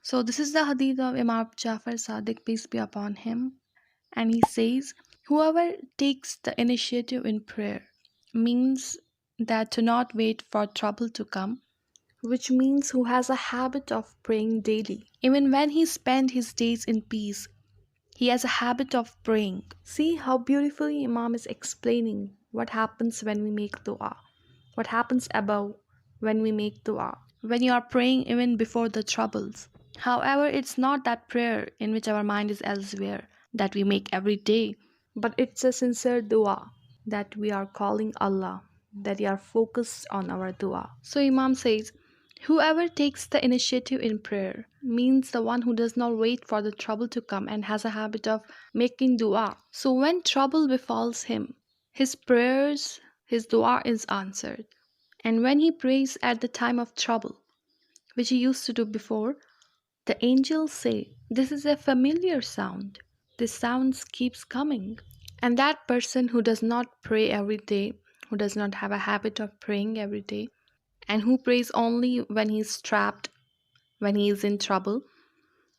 So this is the hadith of Imam Jafar Sadiq, peace be upon him. And he says, whoever takes the initiative in prayer means that to not wait for trouble to come, which means who has a habit of praying daily. Even when he spent his days in peace, he has a habit of praying. See how beautifully Imam is explaining what happens when we make dua, what happens above when we make dua, when you are praying even before the troubles. However, it's not that prayer in which our mind is elsewhere that we make every day, but it's a sincere dua that we are calling Allah, that we are focused on our dua. So Imam says, whoever takes the initiative in prayer means the one who does not wait for the trouble to come and has a habit of making dua. So when trouble befalls him, his prayers, his dua is answered. And when he prays at the time of trouble, which he used to do before, the angels say, this is a familiar sound. This sound keeps coming. And that person who does not pray every day, who does not have a habit of praying every day, and who prays only when he is trapped, when he is in trouble.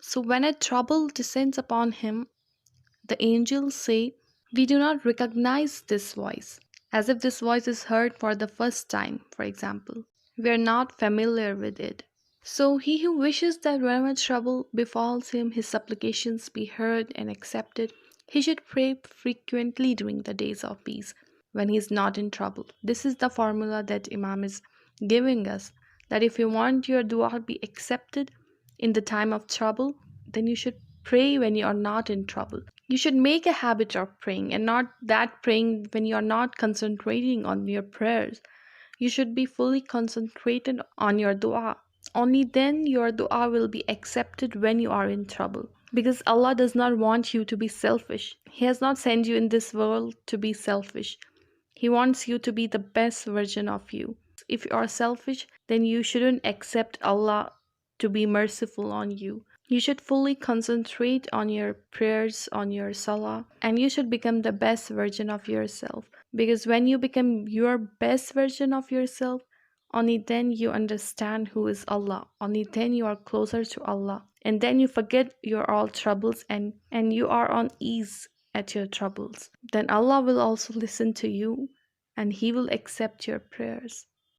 So when a trouble descends upon him, the angels say, we do not recognize this voice, as if this voice is heard for the first time, for example. We are not familiar with it. So he who wishes that whenever trouble befalls him, his supplications be heard and accepted, he should pray frequently during the days of peace when he is not in trouble. This is the formula that Imam is giving us, that if you want your dua to be accepted in the time of trouble, then you should pray when you are not in trouble. You should make a habit of praying and not that praying when you are not concentrating on your prayers. You should be fully concentrated on your dua. Only then your dua will be accepted when you are in trouble. Because Allah does not want you to be selfish. He has not sent you in this world to be selfish. He wants you to be the best version of you. If you are selfish, then you shouldn't accept Allah to be merciful on you. You should fully concentrate on your prayers, on your salah, and you should become the best version of yourself. Because when you become your best version of yourself, only then you understand who is Allah. Only then you are closer to Allah. And then you forget your all troubles and you are on ease at your troubles. Then Allah will also listen to you and He will accept your prayers.